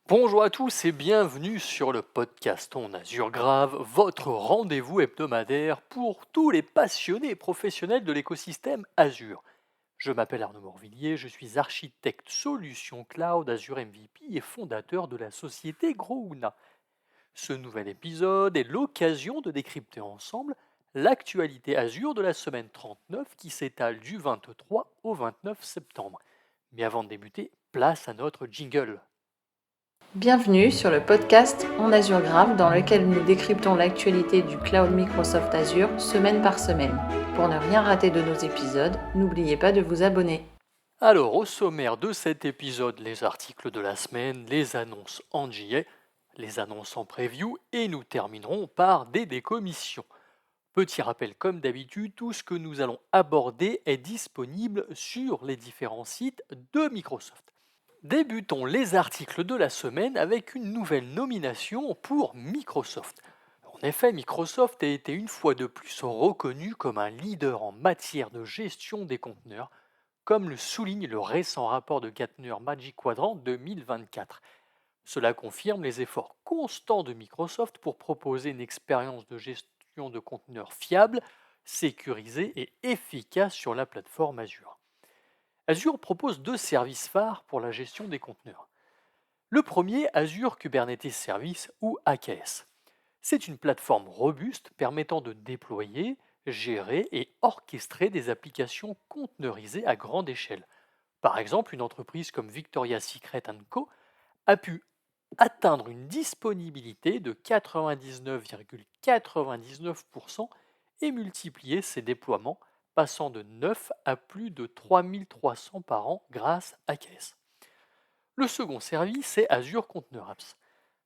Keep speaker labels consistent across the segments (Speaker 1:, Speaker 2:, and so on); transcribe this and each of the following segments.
Speaker 1: Bonjour à tous et bienvenue sur le podcast On Azure Grave, votre rendez-vous hebdomadaire pour tous les passionnés et professionnels de l'écosystème Azure. Je m'appelle Arnaud Morvillier, je suis architecte solution cloud Azure MVP et fondateur de la société Grouna. Ce nouvel épisode est l'occasion de décrypter ensemble l'actualité Azure de la semaine 39 qui s'étale du 23 au 29 septembre. Mais avant de débuter, place à notre jingle.
Speaker 2: Bienvenue sur le podcast On Azure Grave dans lequel nous décryptons l'actualité du cloud Microsoft Azure semaine par semaine. Pour ne rien rater de nos épisodes, n'oubliez pas de vous abonner.
Speaker 1: Alors, au sommaire de cet épisode, les articles de la semaine, les annonces en JA, les annonces en preview, et nous terminerons par des décommissions. Petit rappel, comme d'habitude, tout ce que nous allons aborder est disponible sur les différents sites de Microsoft. Débutons les articles de la semaine avec une nouvelle nomination pour Microsoft. En effet, Microsoft a été une fois de plus reconnu comme un leader en matière de gestion des conteneurs, comme le souligne le récent rapport de Gartner Magic Quadrant 2024. Cela confirme les efforts constants de Microsoft pour proposer une expérience de gestion de conteneurs fiable, sécurisée et efficace sur la plateforme Azure. Azure propose deux services phares pour la gestion des conteneurs. Le premier, Azure Kubernetes Service ou AKS. C'est une plateforme robuste permettant de déployer, gérer et orchestrer des applications conteneurisées à grande échelle. Par exemple, une entreprise comme Victoria's Secret Co. a pu atteindre une disponibilité de 99,99% et multiplier ses déploiements, passant de 9 à plus de 3300 par an grâce à AKS. Le second service est Azure Container Apps.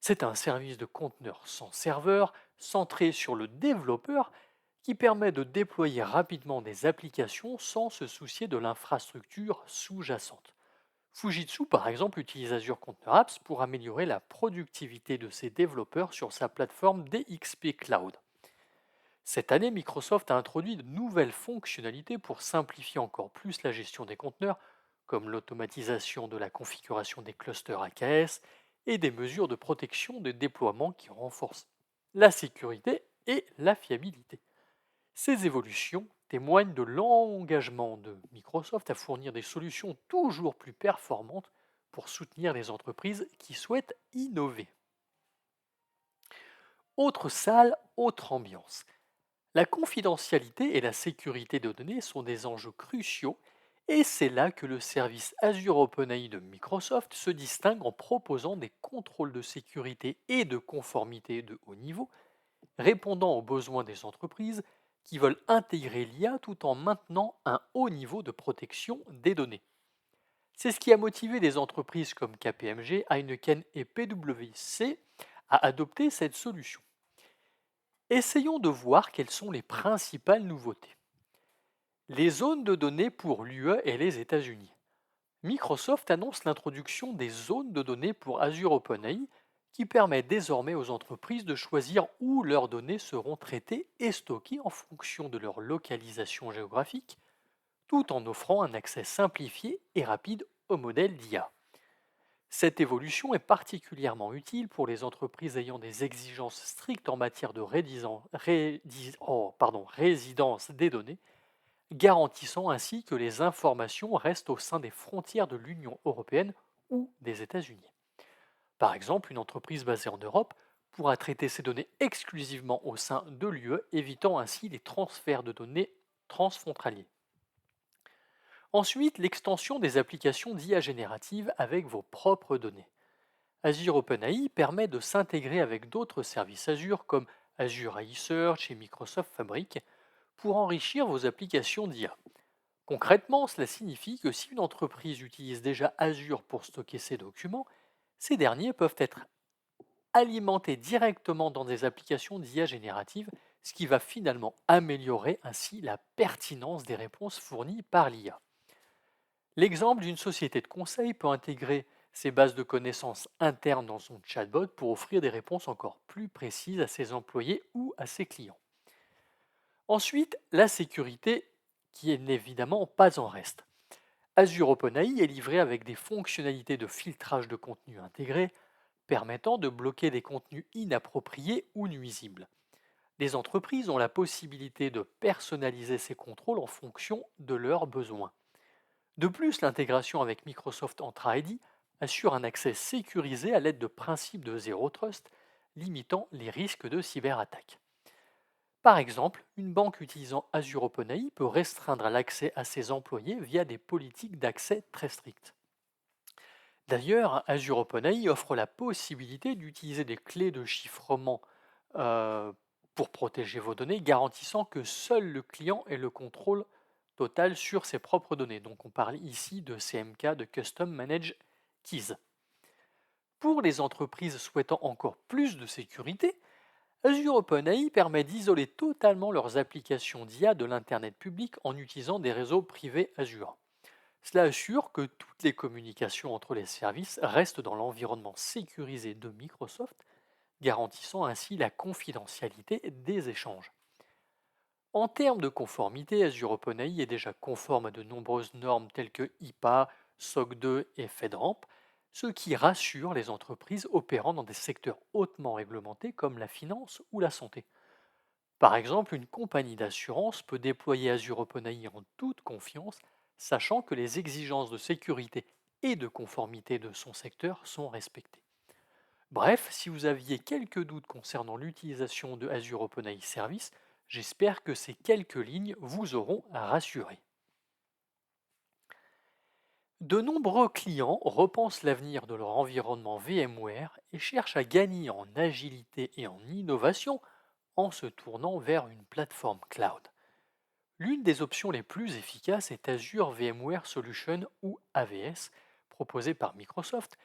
Speaker 1: C'est un service de conteneurs sans serveur, centré sur le développeur, qui permet de déployer rapidement des applications sans se soucier de l'infrastructure sous-jacente. Fujitsu, par exemple, utilise Azure Container Apps pour améliorer la productivité de ses développeurs sur sa plateforme DXP Cloud. Cette année, Microsoft a introduit de nouvelles fonctionnalités pour simplifier encore plus la gestion des conteneurs, comme l'automatisation de la configuration des clusters AKS et des mesures de protection de déploiement qui renforcent la sécurité et la fiabilité. Ces évolutions témoignent de l'engagement de Microsoft à fournir des solutions toujours plus performantes pour soutenir les entreprises qui souhaitent innover. Autre salle, autre ambiance. La confidentialité et la sécurité de données sont des enjeux cruciaux et c'est là que le service Azure OpenAI de Microsoft se distingue en proposant des contrôles de sécurité et de conformité de haut niveau, répondant aux besoins des entreprises qui veulent intégrer l'IA tout en maintenant un haut niveau de protection des données. C'est ce qui a motivé des entreprises comme KPMG, Heineken et PwC à adopter cette solution. Essayons de voir quelles sont les principales nouveautés. Les zones de données pour l'UE et les États-Unis. Microsoft annonce l'introduction des zones de données pour Azure OpenAI qui permet désormais aux entreprises de choisir où leurs données seront traitées et stockées en fonction de leur localisation géographique, tout en offrant un accès simplifié et rapide au modèle d'IA. Cette évolution est particulièrement utile pour les entreprises ayant des exigences strictes en matière de résidence des données, garantissant ainsi que les informations restent au sein des frontières de l'Union européenne ou des États-Unis. Par exemple, une entreprise basée en Europe pourra traiter ses données exclusivement au sein de l'UE, évitant ainsi les transferts de données transfrontaliers. Ensuite, l'extension des applications d'IA générative avec vos propres données. Azure OpenAI permet de s'intégrer avec d'autres services Azure comme Azure AI Search et Microsoft Fabric pour enrichir vos applications d'IA. Concrètement, cela signifie que si une entreprise utilise déjà Azure pour stocker ses documents, ces derniers peuvent être alimentés directement dans des applications d'IA générative, ce qui va finalement améliorer ainsi la pertinence des réponses fournies par l'IA. L'exemple d'une société de conseil peut intégrer ses bases de connaissances internes dans son chatbot pour offrir des réponses encore plus précises à ses employés ou à ses clients. Ensuite, la sécurité qui n'est évidemment pas en reste. Azure OpenAI est livré avec des fonctionnalités de filtrage de contenu intégrées, permettant de bloquer des contenus inappropriés ou nuisibles. Les entreprises ont la possibilité de personnaliser ces contrôles en fonction de leurs besoins. De plus, l'intégration avec Microsoft Entra ID assure un accès sécurisé à l'aide de principes de zéro trust, limitant les risques de cyberattaque. Par exemple, une banque utilisant Azure OpenAI peut restreindre l'accès à ses employés via des politiques d'accès très strictes. D'ailleurs, Azure OpenAI offre la possibilité d'utiliser des clés de chiffrement euh, pour protéger vos données, garantissant que seul le client ait le contrôle total sur ses propres données. Donc on parle ici de CMK, de Custom Managed Keys. Pour les entreprises souhaitant encore plus de sécurité, Azure OpenAI permet d'isoler totalement leurs applications d'IA de l'Internet public en utilisant des réseaux privés Azure. Cela assure que toutes les communications entre les services restent dans l'environnement sécurisé de Microsoft, garantissant ainsi la confidentialité des échanges. En termes de conformité, Azure OpenAI est déjà conforme à de nombreuses normes telles que HIPAA, SOC 2 et FedRAMP, ce qui rassure les entreprises opérant dans des secteurs hautement réglementés comme la finance ou la santé. Par exemple, une compagnie d'assurance peut déployer Azure OpenAI en toute confiance, sachant que les exigences de sécurité et de conformité de son secteur sont respectées. Bref, si vous aviez quelques doutes concernant l'utilisation de Azure OpenAI Service, j'espère que ces quelques lignes vous auront rassuré. De nombreux clients repensent l'avenir de leur environnement VMware et cherchent à gagner en agilité et en innovation en se tournant vers une plateforme cloud. L'une des options les plus efficaces est Azure VMware Solution ou AVS, proposée par Microsoft,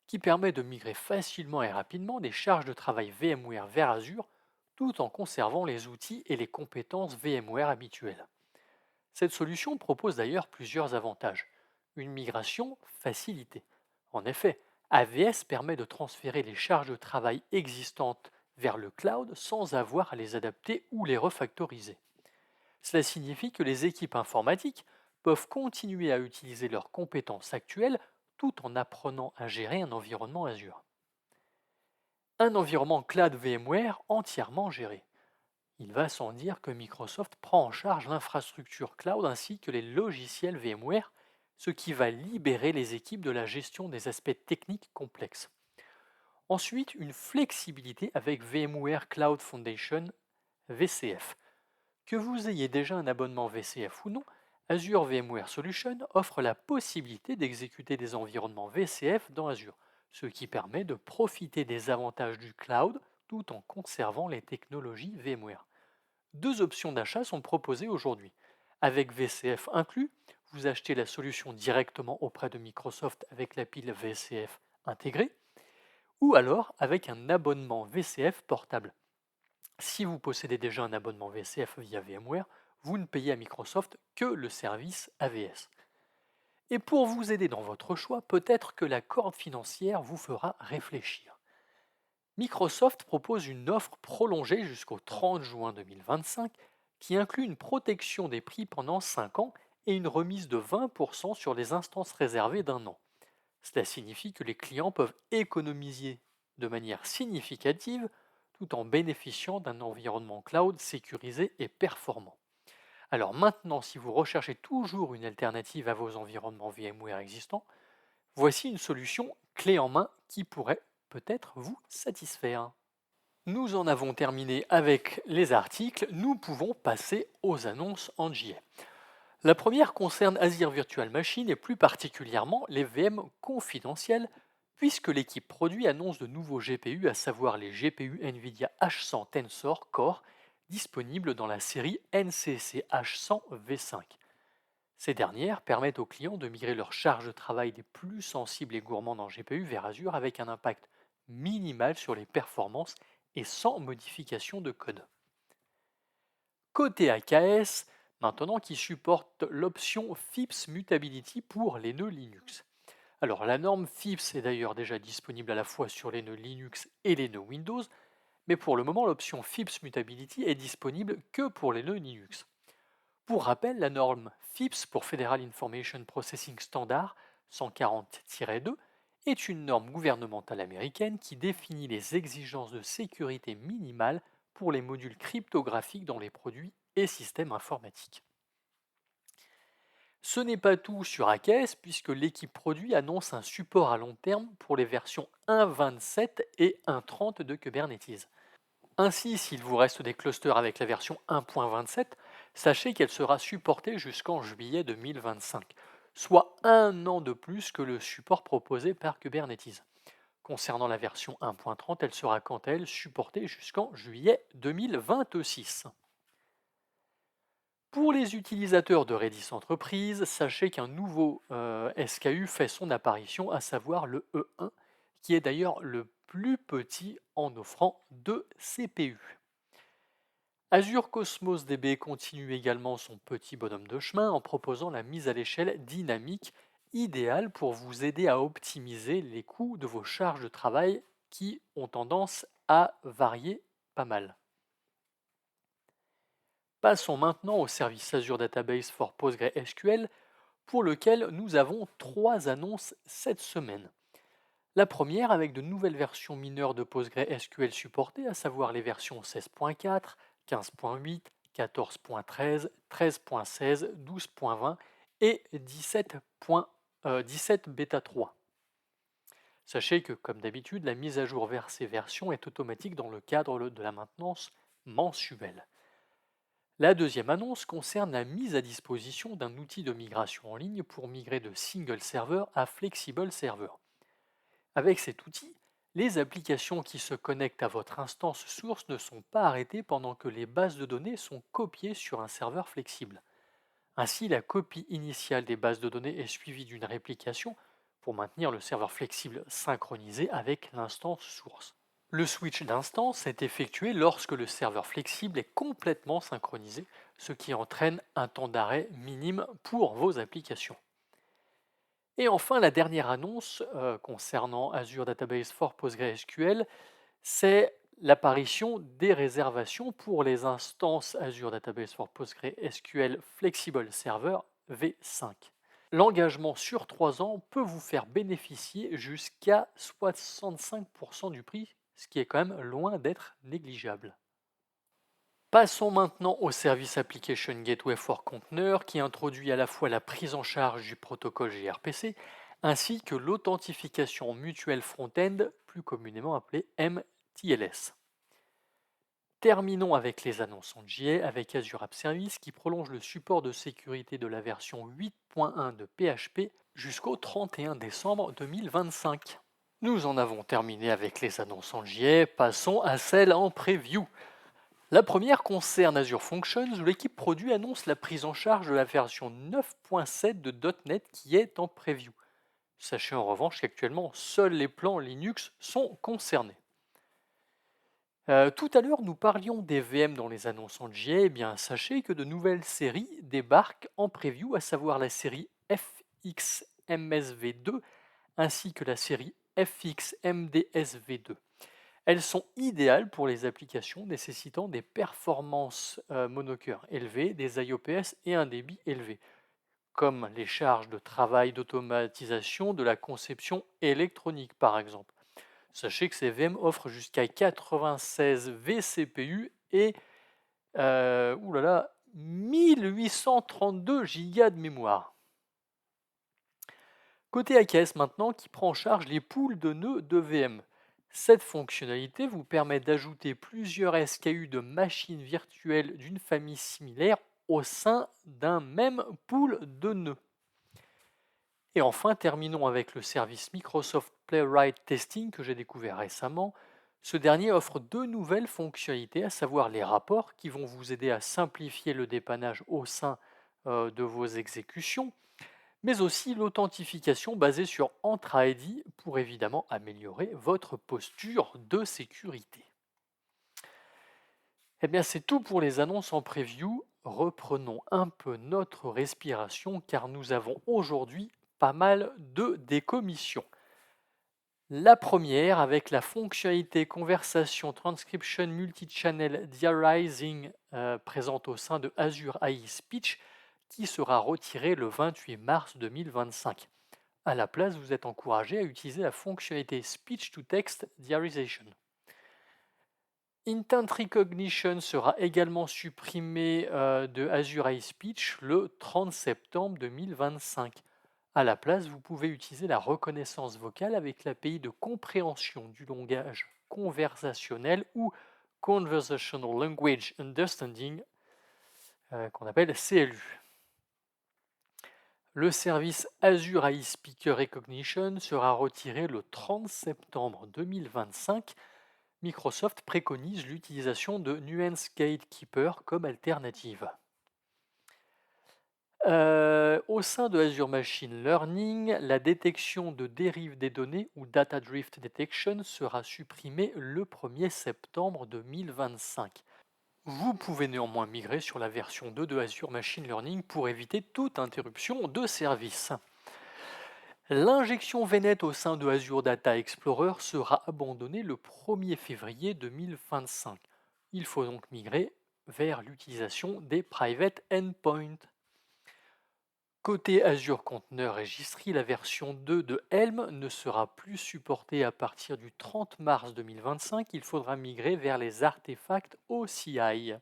Speaker 1: qui permet de migrer facilement et rapidement des charges de travail VMware vers Azure tout en conservant les outils et les compétences VMware habituelles. Cette solution propose d'ailleurs plusieurs avantages. Une migration facilitée. En effet, AVS permet de transférer les charges de travail existantes vers le cloud sans avoir à les adapter ou les refactoriser. Cela signifie que les équipes informatiques peuvent continuer à utiliser leurs compétences actuelles tout en apprenant à gérer un environnement Azure. Un environnement cloud VMware entièrement géré. Il va sans dire que Microsoft prend en charge l'infrastructure cloud ainsi que les logiciels VMware, ce qui va libérer les équipes de la gestion des aspects techniques complexes. Ensuite, une flexibilité avec VMware Cloud Foundation, VCF. Que vous ayez déjà un abonnement VCF ou non, Azure VMware Solution offre la possibilité d'exécuter des environnements VCF dans Azure, ce qui permet de profiter des avantages du cloud tout en conservant les technologies VMware. Deux options d'achat sont proposées aujourd'hui. Avec VCF inclus, vous achetez la solution directement auprès de Microsoft avec la pile VCF intégrée, ou alors avec un abonnement VCF portable. Si vous possédez déjà un abonnement VCF via VMware, vous ne payez à Microsoft que le service AVS. Et pour vous aider dans votre choix, peut-être que la corde financière vous fera réfléchir. Microsoft propose une offre prolongée jusqu'au 30 juin 2025 qui inclut une protection des prix pendant 5 ans et une remise de 20% sur les instances réservées d'un an. Cela signifie que les clients peuvent économiser de manière significative tout en bénéficiant d'un environnement cloud sécurisé et performant. Alors maintenant, si vous recherchez toujours une alternative à vos environnements VMware existants, voici une solution clé en main qui pourrait peut-être vous satisfaire. Nous en avons terminé avec les articles, nous pouvons passer aux annonces en JA. La première concerne Azure Virtual Machine et plus particulièrement les VM confidentiels, puisque l'équipe produit annonce de nouveaux GPU, à savoir les GPU NVIDIA H100 Tensor Core, disponibles dans la série NCC H100 V5. Ces dernières permettent aux clients de migrer leurs charges de travail les plus sensibles et gourmandes en GPU vers Azure avec un impact minimal sur les performances et sans modification de code. Côté AKS, maintenant qui supporte l'option FIPS Mutability pour les nœuds Linux. Alors la norme FIPS est d'ailleurs déjà disponible à la fois sur les nœuds Linux et les nœuds Windows, mais pour le moment l'option FIPS Mutability est disponible que pour les nœuds Linux. Pour rappel, la norme FIPS pour Federal Information Processing Standard 140-2 est une norme gouvernementale américaine qui définit les exigences de sécurité minimales pour les modules cryptographiques dans les produits et systèmes informatiques. Ce n'est pas tout sur AKS puisque l'équipe produit annonce un support à long terme pour les versions 1.27 et 1.30 de Kubernetes. Ainsi, s'il vous reste des clusters avec la version 1.27, sachez qu'elle sera supportée jusqu'en juillet 2025, soit un an de plus que le support proposé par Kubernetes. Concernant la version 1.30, elle sera quant à elle supportée jusqu'en juillet 2026. Pour les utilisateurs de Redis Entreprise, sachez qu'un nouveau SKU fait son apparition, à savoir le E1, qui est d'ailleurs le plus petit en offrant 2 CPU. Azure Cosmos DB continue également son petit bonhomme de chemin en proposant la mise à l'échelle dynamique, idéale pour vous aider à optimiser les coûts de vos charges de travail qui ont tendance à varier pas mal. Passons maintenant au service Azure Database for PostgreSQL pour lequel nous avons 3 annonces cette semaine. La première avec de nouvelles versions mineures de PostgreSQL supportées, à savoir les versions 16.4, 15.8, 14.13, 13.16, 12.20 et 17 bêta 3. Sachez que, comme d'habitude, la mise à jour vers ces versions est automatique dans le cadre de la maintenance mensuelle. La deuxième annonce concerne la mise à disposition d'un outil de migration en ligne pour migrer de single server à flexible server. Avec cet outil, les applications qui se connectent à votre instance source ne sont pas arrêtées pendant que les bases de données sont copiées sur un serveur flexible. Ainsi, la copie initiale des bases de données est suivie d'une réplication pour maintenir le serveur flexible synchronisé avec l'instance source. Le switch d'instance est effectué lorsque le serveur flexible est complètement synchronisé, ce qui entraîne un temps d'arrêt minime pour vos applications. Et enfin, la dernière annonce concernant Azure Database for PostgreSQL, c'est l'apparition des réservations pour les instances Azure Database for PostgreSQL Flexible Server V5. L'engagement sur 3 ans peut vous faire bénéficier jusqu'à 65% du prix, ce qui est quand même loin d'être négligeable. Passons maintenant au service Application Gateway for Container qui introduit à la fois la prise en charge du protocole gRPC ainsi que l'authentification mutuelle front-end, plus communément appelée MTLS. Terminons avec les annonces en JA avec Azure App Service qui prolonge le support de sécurité de la version 8.1 de PHP jusqu'au 31 décembre 2025. Nous en avons terminé avec les annonces en JA, passons à celles en preview. La première concerne Azure Functions où l'équipe produit annonce la prise en charge de la version 9.7 de .NET qui est en preview. Sachez en revanche qu'actuellement, seuls les plans Linux sont concernés. Tout à l'heure, nous parlions des VM dans les annonces en JA. Eh bien, sachez que de nouvelles séries débarquent en preview, à savoir la série FXMSV2 ainsi que la série FXMDSV2. Elles sont idéales pour les applications nécessitant des performances monocœurs élevées, des IOPS et un débit élevé, comme les charges de travail d'automatisation de la conception électronique par exemple. Sachez que ces VM offrent jusqu'à 96 vCPU et 1832 Go de mémoire. Côté AKS maintenant, qui prend en charge les pools de nœuds de VM. Cette fonctionnalité vous permet d'ajouter plusieurs SKU de machines virtuelles d'une famille similaire au sein d'un même pool de nœuds. Et enfin, terminons avec le service Microsoft Playwright Testing que j'ai découvert récemment. Ce dernier offre 2 nouvelles fonctionnalités, à savoir les rapports qui vont vous aider à simplifier le dépannage au sein de vos exécutions, mais aussi l'authentification basée sur Entra ID pour évidemment améliorer votre posture de sécurité. Eh bien, c'est tout pour les annonces en preview. Reprenons un peu notre respiration car nous avons aujourd'hui pas mal de décommissions. La première avec la fonctionnalité Conversation Transcription Multichannel Diarising présente au sein de Azure AI Speech qui sera retirée le 28 mars 2025. À la place, vous êtes encouragé à utiliser la fonctionnalité Speech-to-Text Diarization. Intent Recognition sera également supprimé de Azure iSpeech le 30 septembre 2025. À la place, vous pouvez utiliser la reconnaissance vocale avec l'API de compréhension du langage conversationnel ou Conversational Language Understanding, qu'on appelle CLU. Le service Azure AI Speaker Recognition sera retiré le 30 septembre 2025. Microsoft préconise l'utilisation de Nuance Gatekeeper comme alternative. Au sein de Azure Machine Learning, la détection de dérives des données ou Data Drift Detection sera supprimée le 1er septembre 2025. Vous pouvez néanmoins migrer sur la version 2 de Azure Machine Learning pour éviter toute interruption de service. L'injection VNet au sein de Azure Data Explorer sera abandonnée le 1er février 2025. Il faut donc migrer vers l'utilisation des Private Endpoints. Côté Azure Container Registry, la version 2 de Helm ne sera plus supportée à partir du 30 mars 2025. Il faudra migrer vers les artefacts OCI.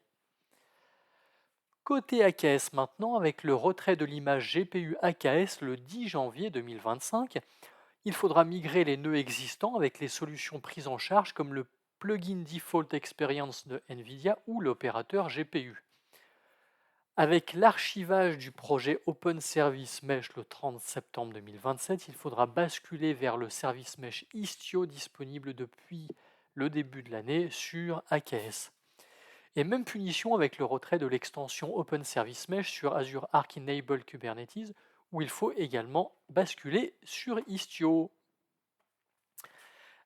Speaker 1: Côté AKS maintenant, avec le retrait de l'image GPU AKS le 10 janvier 2025, il faudra migrer les nœuds existants avec les solutions prises en charge comme le plugin Default Experience de NVIDIA ou l'opérateur GPU. Avec l'archivage du projet Open Service Mesh le 30 septembre 2027, il faudra basculer vers le service Mesh Istio disponible depuis le début de l'année sur AKS. Et même punition avec le retrait de l'extension Open Service Mesh sur Azure Arc Enable Kubernetes, où il faut également basculer sur Istio.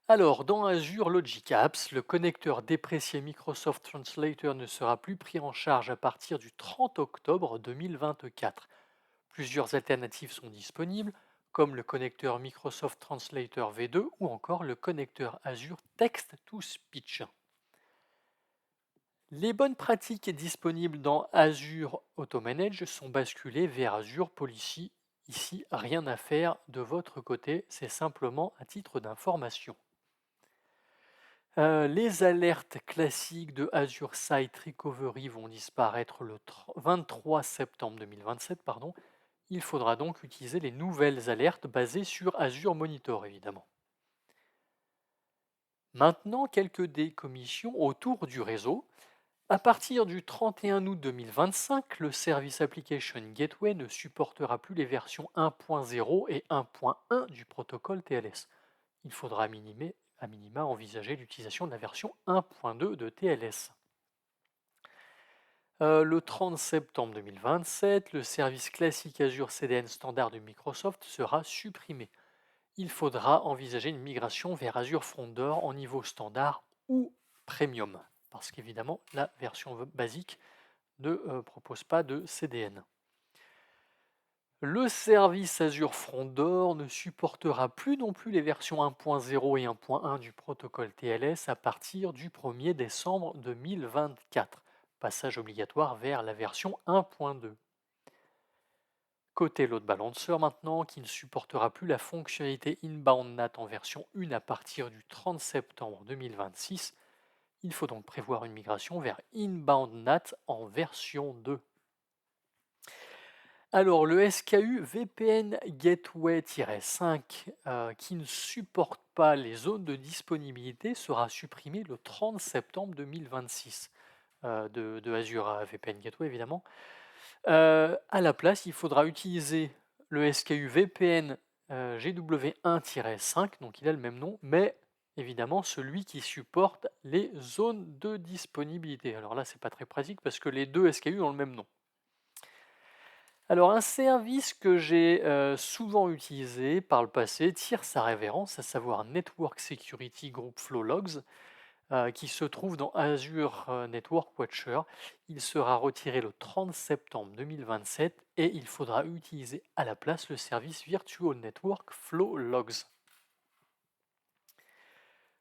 Speaker 1: Alors, dans Azure Logic Apps, le connecteur déprécié Microsoft Translator ne sera plus pris en charge à partir du 30 octobre 2024. Plusieurs alternatives sont disponibles, comme le connecteur Microsoft Translator V2 ou encore le connecteur Azure Text-to-Speech. Les bonnes pratiques disponibles dans Azure Auto-Manage sont basculées vers Azure Policy. Ici, rien à faire de votre côté, c'est simplement à titre d'information. Les alertes classiques de Azure Site Recovery vont disparaître le 23 septembre 2027. Il faudra donc utiliser les nouvelles alertes basées sur Azure Monitor, évidemment. Maintenant, quelques décommissions autour du réseau. À partir du 31 août 2025, le Service Application Gateway ne supportera plus les versions 1.0 et 1.1 du protocole TLS. Il faudra à minima envisager l'utilisation de la version 1.2 de TLS. Le 30 septembre 2027, le service classique Azure CDN standard de Microsoft sera supprimé. Il faudra envisager une migration vers Azure Front Door en niveau standard ou premium, parce qu'évidemment, la version basique ne propose pas de CDN. Le service Azure Front Door ne supportera plus non plus les versions 1.0 et 1.1 du protocole TLS à partir du 1er décembre 2024. Passage obligatoire vers la version 1.2. Côté load balancer maintenant, qui ne supportera plus la fonctionnalité Inbound NAT en version 1 à partir du 30 septembre 2026, il faut donc prévoir une migration vers Inbound NAT en version 2. Alors, le SKU VPN Gateway-5 qui ne supporte pas les zones de disponibilité sera supprimé le 30 septembre 2026 de Azure VPN Gateway, évidemment. À la place, il faudra utiliser le SKU VPN GW1-5, donc il a le même nom, mais évidemment celui qui supporte les zones de disponibilité. Alors là, c'est pas très pratique parce que les deux SKU ont le même nom. Alors, un service que j'ai souvent utilisé par le passé tire sa révérence, à savoir Network Security Group Flow Logs, qui se trouve dans Azure Network Watcher. Il sera retiré le 30 septembre 2027 et il faudra utiliser à la place le service Virtual Network Flow Logs.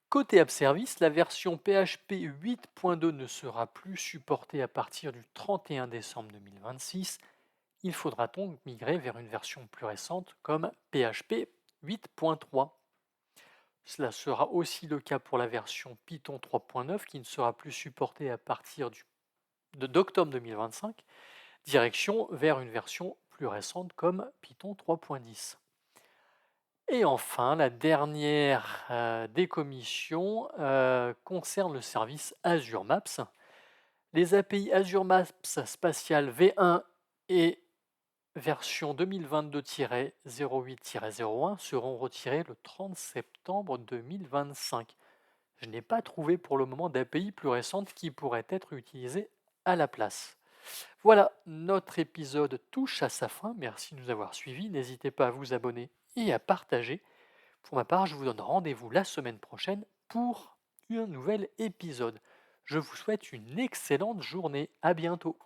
Speaker 1: Côté App Service, la version PHP 8.2 ne sera plus supportée à partir du 31 décembre 2026. Il faudra donc migrer vers une version plus récente comme PHP 8.3. Cela sera aussi le cas pour la version Python 3.9 qui ne sera plus supportée à partir d'octobre 2025, direction vers une version plus récente comme Python 3.10. Et enfin, la dernière décommission concerne le service Azure Maps. Les API Azure Maps Spatial V1 et version 2022-08-01 seront retirés le 30 septembre 2025. Je n'ai pas trouvé pour le moment d'API plus récente qui pourrait être utilisée à la place. Voilà, notre épisode touche à sa fin. Merci de nous avoir suivis. N'hésitez pas à vous abonner et à partager. Pour ma part, je vous donne rendez-vous la semaine prochaine pour un nouvel épisode. Je vous souhaite une excellente journée. À bientôt.